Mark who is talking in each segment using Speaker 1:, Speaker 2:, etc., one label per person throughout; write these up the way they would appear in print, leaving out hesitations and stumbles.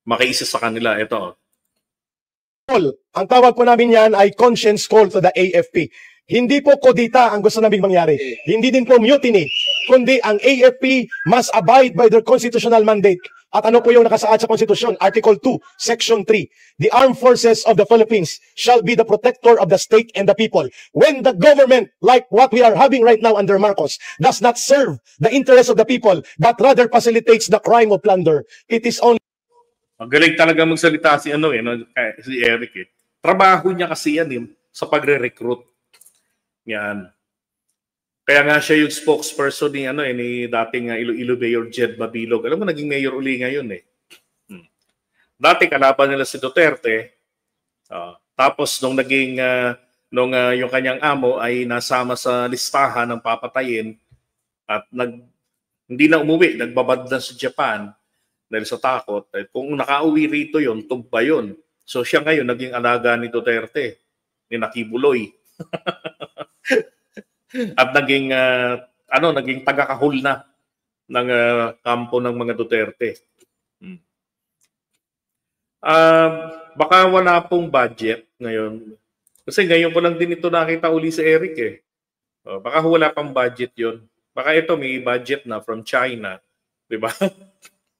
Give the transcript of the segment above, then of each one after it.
Speaker 1: makiisa sa kanila. Ito.
Speaker 2: Ang tawag po namin yan ay conscience call to the AFP. Hindi po kodita ang gusto naming mangyari. Hindi din po mutiny. Kundi ang AFP must abide by their constitutional mandate. At ano po yung nakasaad sa Konstitusyon? Article 2, Section 3. The armed forces of the Philippines shall be the protector of the state and the people. When the government, like what we are having right now under Marcos, does not serve the interests of the people, but rather facilitates the crime of plunder, it is only...
Speaker 1: Magaling talaga magsalita si si Eric eh. Trabaho niya kasi yan sa pagre-recruit. Yan. Kaya nga siya yung spokesperson ni ni dating Iloilo Mayor Jed Babilog. Alam mo naging mayor uli ngayon eh. Dati kalaban nila si Duterte. Tapos nung naging yung kanyang amo ay nasama sa listahan ng papatayin at hindi na umuwi, nagbabad na sa Japan dahil sa takot. Kung nakauwi rito yon, tugba yon. So siya ngayon naging alaga ni Duterte, ni Nakibuloy. At naging naging taga-kahul na ng kampo ng mga Duterte. Baka wala pong budget ngayon. Kasi ngayon ko lang din ito nakita uli sa Eric eh. Baka wala pang budget yon. Baka ito may budget na from China, 'di ba?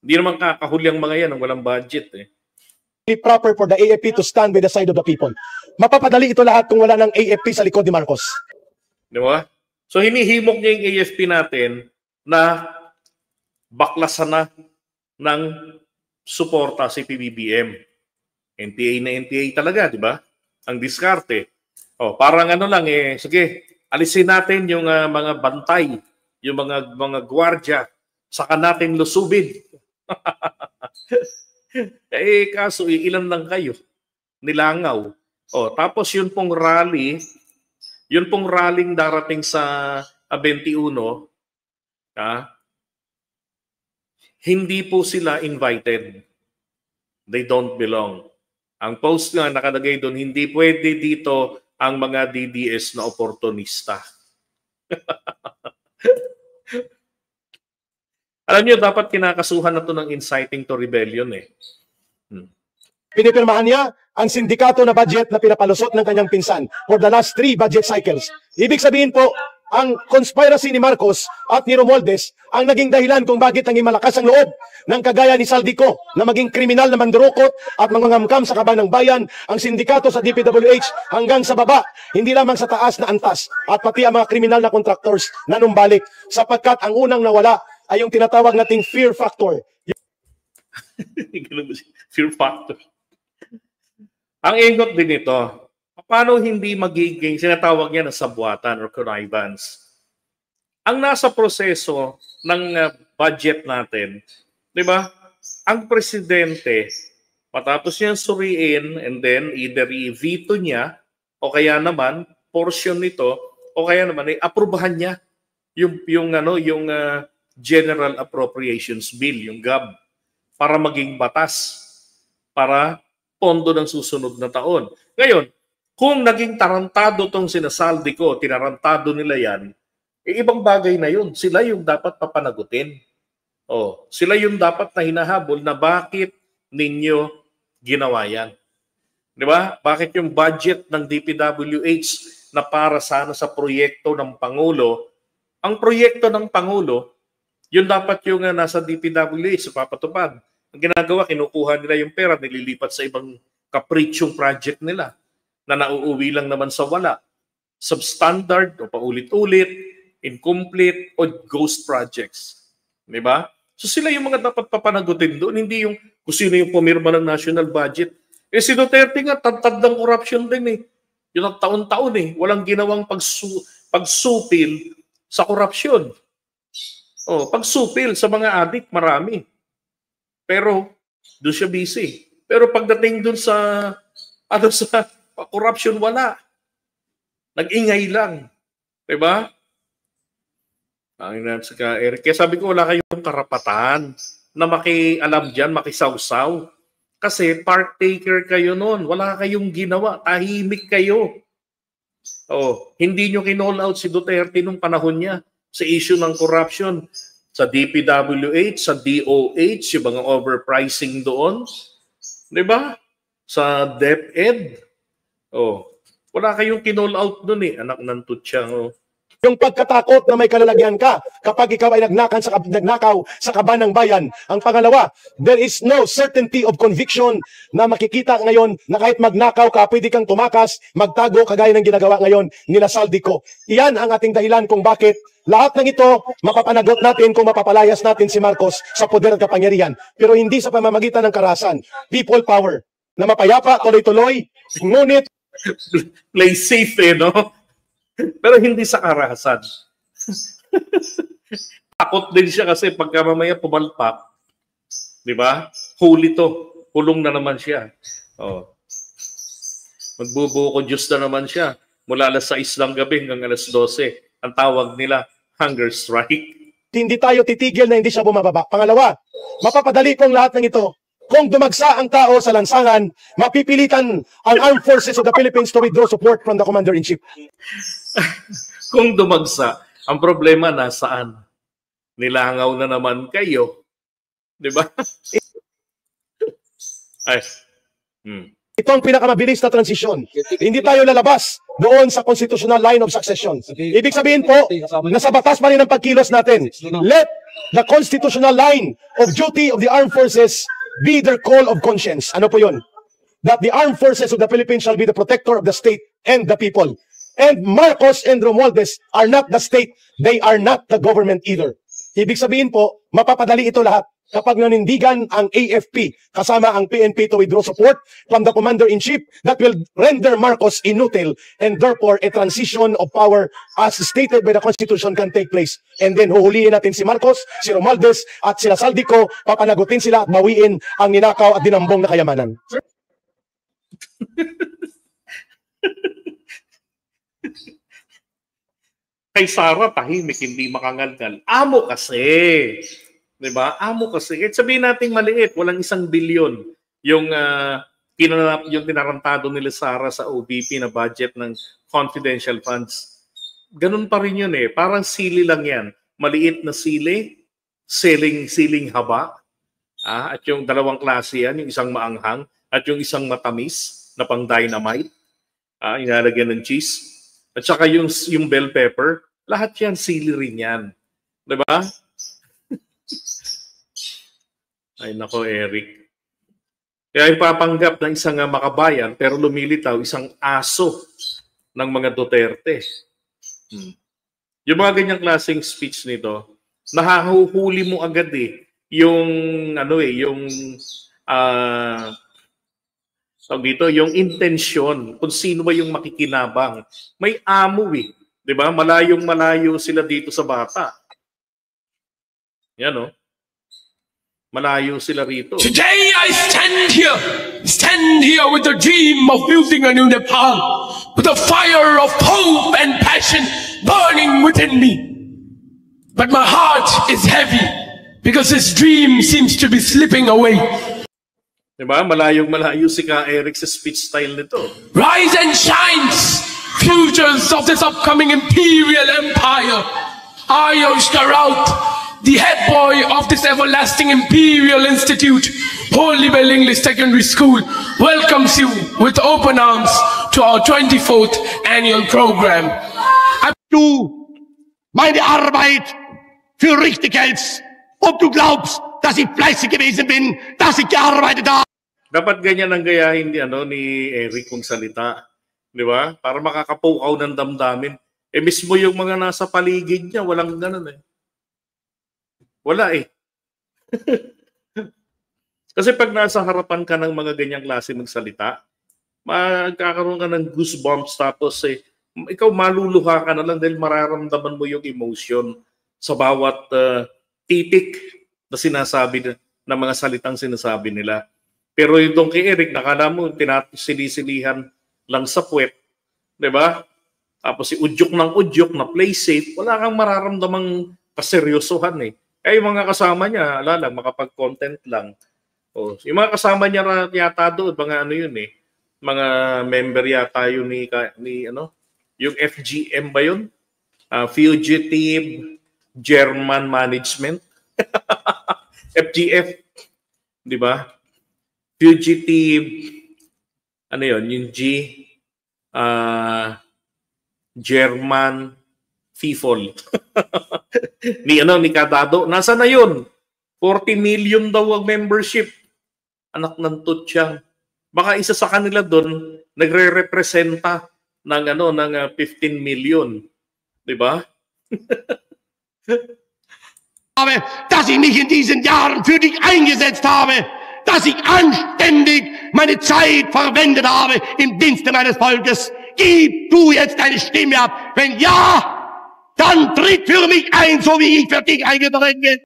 Speaker 1: Hindi naman kakahul yung mga yan ng walang budget eh.
Speaker 2: Proper for the AFP to stand by the side of the people. Mapapadali ito lahat kung wala ng AFP sa likod ni Marcos.
Speaker 1: Di ba? So hinihimok niya yung AFP natin na baklasan na ng suporta si PBBM. NPA na NPA talaga, di ba? Ang diskarte. Parang lang sige, alisin natin yung mga bantay, yung mga gwardiya, saka natin lusubin. Kaso ilan lang kayo nilangaw. Tapos yun pong rallying darating sa 21, hindi po sila invited. They don't belong. Ang post nga nakalagay doon, hindi pwede dito ang mga DDS na oportunista. Alam niyo, dapat kinakasuhan na ito ng inciting to rebellion eh.
Speaker 2: Pinipirmahan niya ang sindikato na budget na pinapalusot ng kanyang pinsan for the last 3 budget cycles. Ibig sabihin po, ang conspiracy ni Marcos at ni Romualdez ang naging dahilan kung bakit naging malakas ang loob ng kagaya ni Saldico na maging kriminal na mandurukot at mangangamkam sa kaban ng bayan, ang sindikato sa DPWH hanggang sa baba, hindi lamang sa taas na antas at pati ang mga kriminal na contractors na numbalik sapagkat ang unang nawala ay yung tinatawag nating fear factor.
Speaker 1: Fear factor. Ang ingot din ito, paano hindi magiging sinatawag niya na sabwatan or connivance? Ang nasa proseso ng budget natin, di ba? Ang presidente, matapos niya suriin and then either i-veto niya o kaya naman portion nito o kaya naman aprubahan niya yung General Appropriations Bill, yung GAB, para maging batas para pondo ng susunod na taon. Ngayon, kung naging tarantado tong sinasaldi ko, tinarantado nila yan, ibang bagay na yun. Sila yung dapat papanagutin. Sila yung dapat na hinahabol na bakit ninyo ginawa yan. Di ba? Bakit yung budget ng DPWH na para sana sa proyekto ng Pangulo, ang proyekto ng Pangulo, yun dapat yung nasa DPWH sa papatupad. Ang ginagawa, kinukuha nila yung pera, nililipat sa ibang kapritsyong project nila na nauuwi lang naman sa wala. Substandard o paulit-ulit, incomplete o ghost projects. Di ba? So sila yung mga dapat papanagutin doon, hindi yung kung sino yung pumirma ng national budget. Si Duterte nga, tantad ng corruption din eh. Yun ang taon-taon eh. Walang ginawang pagsupil sa korupsyon. Pagsupil sa mga adik, marami. Pero doon siya busy. Pero pagdating doon sa corruption, wala. Nag-ingay lang. Diba? Eric, kaya sabi ko wala kayong karapatan na makialam dyan, makisawsaw. Kasi partaker kayo noon. Wala kayong ginawa. Tahimik kayo. Hindi nyo kinall out si Duterte nung panahon niya sa issue ng corruption sa DPWH, sa DOH, yung mga overpricing doon. Di ba? Sa DepEd. Oh, wala kayong kinall out doon eh, anak ng tutsang. Oh.
Speaker 2: Yung pagkatakot na may kalalagyan ka kapag ikaw ay nagnakaw sa kaban ng bayan. Ang pangalawa, there is no certainty of conviction na makikita ngayon na kahit magnakaw ka, pwede kang tumakas, magtago, kagaya ng ginagawa ngayon nila Saldico. Iyan ang ating dahilan kung bakit lahat ng ito mapapanagot natin kung mapapalayas natin si Marcos sa poder at kapangyarihan. Pero hindi sa pamamagitan ng karahasan. People power na mapayapa, tuloy-tuloy, ngunit
Speaker 1: play safe eh, no? Pero hindi sa karahasan. Takot din siya kasi pagka mamaya pumalpak, di ba? Huli to. Kulong na naman siya. Oh. Magbubuko Diyos na naman siya. Mula alas 6 ng gabi hanggang alas 12. Ang tawag nila, hunger strike.
Speaker 2: hindi tayo titigil na hindi siya bumababa. Pangalawa, mapapadali kong lahat ng ito. Kung dumagsa ang tao sa lansangan, mapipilitan ang Armed Forces of the Philippines to withdraw support from the Commander-in-Chief.
Speaker 1: Kung dumagsa, ang problema nasaan? Nilangaw na naman kayo. Di ba? Ay.
Speaker 2: Ito ang pinakamabilis na transisyon. Hindi tayo lalabas doon sa constitutional line of succession. Ibig sabihin po, nasa batas pa rin ang pagkilos natin. Let the constitutional line of duty of the armed forces be their call of conscience. Ano po yun? That the armed forces of the Philippines shall be the protector of the state and the people. And Marcos and Romualdez are not the state. They are not the government either. Ibig sabihin po, mapapadali ito lahat kapag nanindigan ang AFP kasama ang PNP to withdraw support from the Commander-in-Chief that will render Marcos inutile, and therefore a transition of power as stated by the Constitution can take place. And then huhulihin natin si Marcos, si Romualdez at sila Saldico, papanagutin sila at bawiin ang ninakaw at dinambong na kayamanan.
Speaker 1: Kay Sara, tahimik, hindi makangalgal. Amo kasi. Diba? Amo kasi. Kahit sabihin natin maliit, walang 1 bilyon yung, yung tinarantado nila Sara sa OVP na budget ng confidential funds. Ganun pa rin yun eh. Parang sili lang yan. Maliit na sili, siling haba. At yung dalawang klase yan, yung isang maanghang at yung isang matamis na pang dynamite. Inalagyan ng cheese. At saka yung bell pepper, lahat yan, sili rin yan. Diba? Ay nako, Eric. Kaya ipapanggap ng isang makabayan pero lumilitaw isang aso ng mga Duterte. Yung mga ganyang klaseng speech nito, nahahuhuli mo agad eh yung yung intensyon kung sino ba yung makikinabang. May amo eh, 'di ba? Malayong-malayo sila dito sa bata. Yan oh. Malayo sila rito.
Speaker 3: Today I stand here with the dream of building a new Nepal, with a fire of hope and passion burning within me. But my heart is heavy because this dream seems to be slipping away.
Speaker 1: Diba? Malayong-malayo si Ka Eric sa speech style nito.
Speaker 3: Rise and shine, futures of this upcoming imperial empire. I, Oscar Raut, the head boy of this everlasting Imperial Institute, Holy Bell English Secondary School, welcomes you with open arms to our 24th annual program.
Speaker 4: Du, meine Arbeit für richtig hältst, ob du glaubst, dass ich fleißig gewesen bin, dass ich gearbeitet habe.
Speaker 1: Dapat ganyan ang gayahin ni Eric kung salita. Di ba? Para makakapukaw ng damdamin. Eh mismo yung mga nasa paligid niya, walang ganun eh. Wala eh. Kasi pag nasa harapan ka ng mga ganyang klase magsalita, magkakaroon ka ng goosebumps tapos ikaw maluluha ka na lang dahil mararamdaman mo yung emotion sa bawat titik na sinasabi na mga salitang sinasabi nila. Pero yung kay Eric, nakala mo, sinisilihan lang sa puwet. Diba? Tapos si udyok ng udyok na play safe, wala kang mararamdamang kaseryosohan eh. Eh, yung mga kasama niya, lang, makapag-content lang. O, yung mga kasama niya yata doon, mga yun eh. Mga member yata yun yung FGM ba yun? Fugitive German Management. FGF. Di ba? fugitive, ano yun, yung G, German FIFOL. ni Kadado, nasa na yun? 40 million daw ang membership. Anak ng tutyang. Baka isa sa kanila doon nagre-representa ng 15 million. 'Di ba?
Speaker 4: Dass ich mich in diesen Jahren für dich eingesetzt habe, dass ich anständig meine Zeit verwendet habe im Dienste meines Volkes. Gib du jetzt deine Stimme ab. Wenn ja, dann tritt für mich ein, so wie ich für dich eingetreten bin.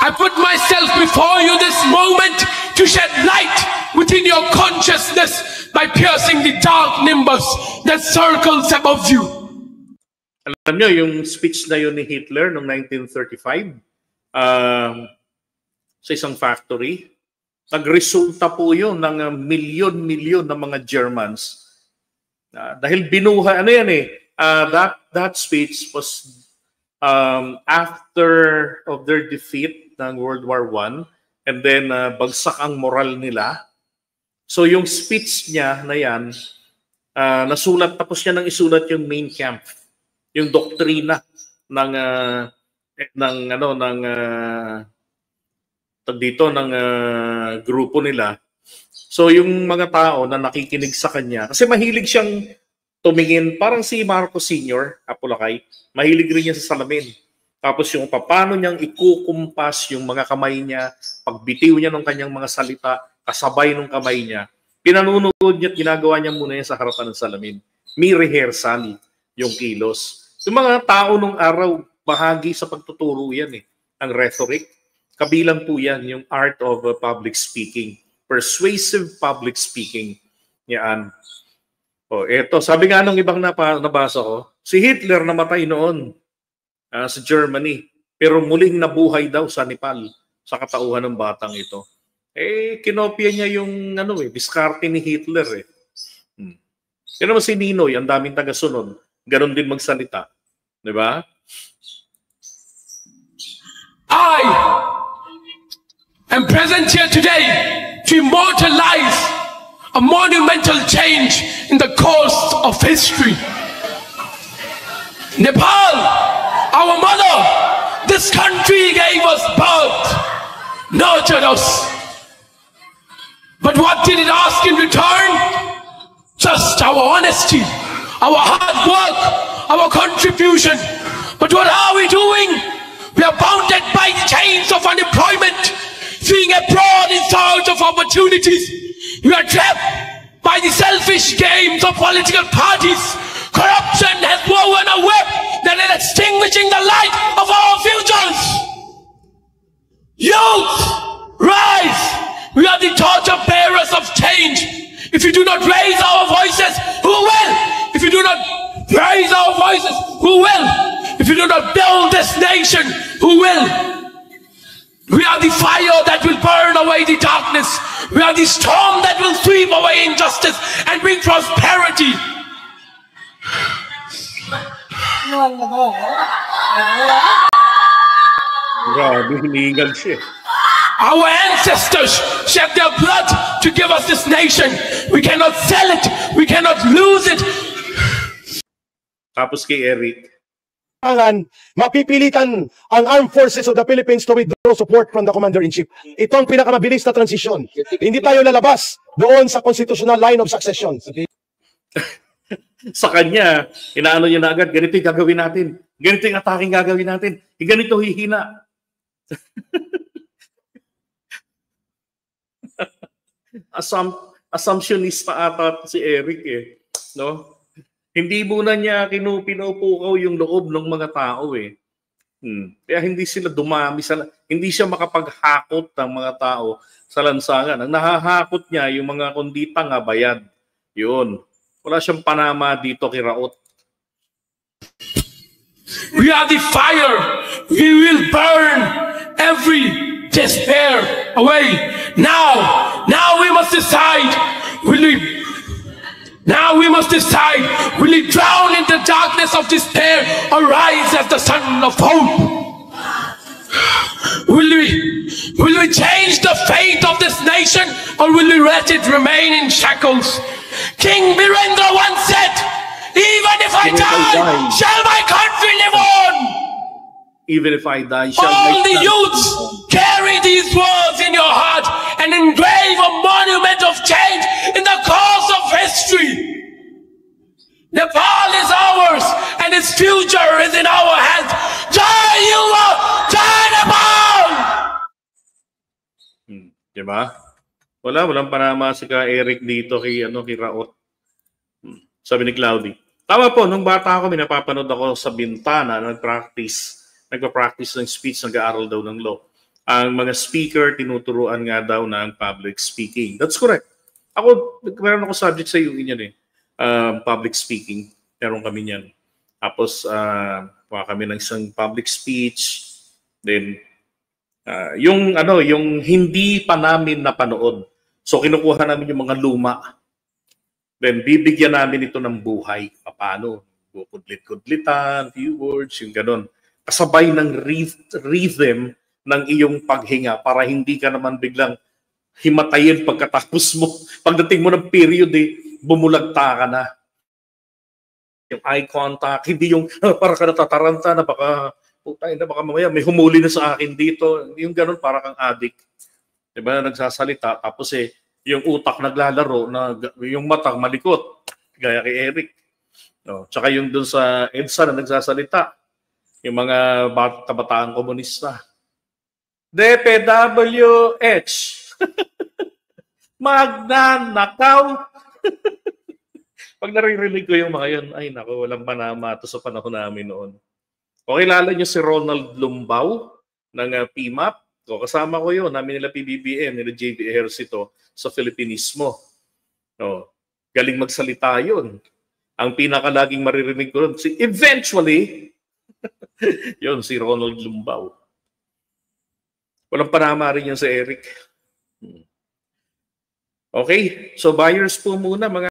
Speaker 3: I put myself before you this moment to shed light within your consciousness by piercing the dark nimbus that circles above you.
Speaker 1: Alam nyo, yung speech na yun ni Hitler noong 1935 sa isang factory, nagresulta po yun ng milyon-milyon na mga Germans. Dahil binuhay, that speech was after of their defeat ng World War I, and then bagsak ang moral nila. So yung speech niya na yan, nasulat, tapos niya nang isulat yung Mein Kampf, yung doktrina ng grupo nila. So yung mga tao na nakikinig sa kanya, kasi mahilig siyang tumingin, parang si Marcos Sr., Apolacay, mahilig rin niya sa salamin. Tapos yung paano niyang ikukumpas yung mga kamay niya, pagbitiw niya ng kanyang mga salita, kasabay ng kamay niya, pinanunood niya at ginagawa niya muna yan sa harapan ng salamin. May rehearsal yung kilos. Yung mga tao nung araw, bahagi sa pagtuturo yan ang rhetoric. Kabilang po yan yung art of public speaking. Persuasive public speaking. Yan. Eto, sabi nga nung ibang nabasa ko, si Hitler namatay noon sa Germany, pero muling nabuhay daw sa Nepal sa katauhan ng batang ito. Kinopya niya yung diskarte ni Hitler . Kaya naman si Ninoy, ang daming tagasunod, ganun din magsalita. Di ba?
Speaker 3: I am present here today to immortalize a monumental change in the course of history. Nepal, our mother, this country gave us birth, nurtured us. But what did it ask in return? Just our honesty, our hard work, our contribution. But what are we doing? We are bounded by chains of unemployment, fleeing abroad in search of opportunities. We are trapped by the selfish games of political parties. Corruption has woven a web that is extinguishing the light of our futures. Youth, rise! We are the torch bearers of change. If you do not raise our voices, who will? If you do not raise our voices, who will? If you do not build this nation, who will? We are the fire that will burn away the darkness. We are the storm that will sweep away injustice and bring prosperity.
Speaker 1: Grabe, hinihingal siya.
Speaker 3: Our ancestors shed their blood to give us this nation. We cannot sell it. We cannot lose it.
Speaker 1: Tapos kay Eric,
Speaker 2: mapipilitan ang Armed Forces of the Philippines to withdraw support from the Commander-in-Chief. Ito ang pinakamabilis na transisyon. Hindi tayo lalabas doon sa constitutional line of succession.
Speaker 1: Sa kanya, inaano niya na agad, ganito yung gagawin natin. Ganito yung attacking gagawin natin. Ganito hihina. Assumptionista ata si Eric no? Hindi muna niya pinupukaw yung loob ng mga tao Kaya hindi sila dumami, hindi siya makapaghakot ng mga tao sa lansangan. Ang nahahakot niya yung mga kondita nga bayad. Yun. Wala siyang panama dito kay Raot.
Speaker 3: We are the fire. We will burn every despair away. Now we must decide. Now we must decide, will we drown in the darkness of despair or rise as the sun of hope? Will we change the fate of this nation, or will we let it remain in shackles? King Birendra once said, even if I die, shall my country live on?
Speaker 1: Even if I die, shall
Speaker 3: all
Speaker 1: my
Speaker 3: the
Speaker 1: country
Speaker 3: youths carry these words in your heart and engrave a monument of change in the course of history. Nepal is ours, and its future is in our hands. Jai Yuva, Jai Nepal!
Speaker 1: Diba? Walang panama si Ka Eric dito kay Raot. Sabi ni Cloudy. Tama po, nung bata ako, napapanood ako sa bintana, nagpa-practice ng speech, nag-aaral daw ng law. Ang mga speaker, tinuturuan nga daw ng public speaking. That's correct. Meron ako subject sa iyo niyan public speaking. Meron kami niyan. Tapos, kami ng isang public speech. Then, yung hindi pa namin napanood. So, kinukuha namin yung mga luma. Then, bibigyan namin ito ng buhay. Paano? Kudlit-kudlitan, few words, yung ganun. Kasabay ng rhythm ng iyong paghinga para hindi ka naman biglang himatayin pagkatapos mo. Pagdating mo ng period, bumulagta ka na. Yung eye contact, hindi yung para ka natataranta na baka mamaya may humuli na sa akin dito. Yung ganun, para kang addict. Diba, nagsasalita, tapos yung utak naglalaro, yung mata malikot, gaya kay Eric. No, tsaka yung dun sa EDSA na nagsasalita, yung mga kabataang komunista. DPWH! Magnanakaw! Pag naririnig ko yung mga yun, ay naku, walang panama to sa panahon namin noon. O kilala nyo si Ronald Lumbao ng PMAP? O, kasama ko yun, namin nila PBBM, nila JB Ejercito sa Filipinismo. O, galing magsalita yun. Ang pinakalaging maririnig ko rin, eventually, yun, si Ronald Lumbao. Walang panama rin yun si Eric. Okay, so buyers po muna mga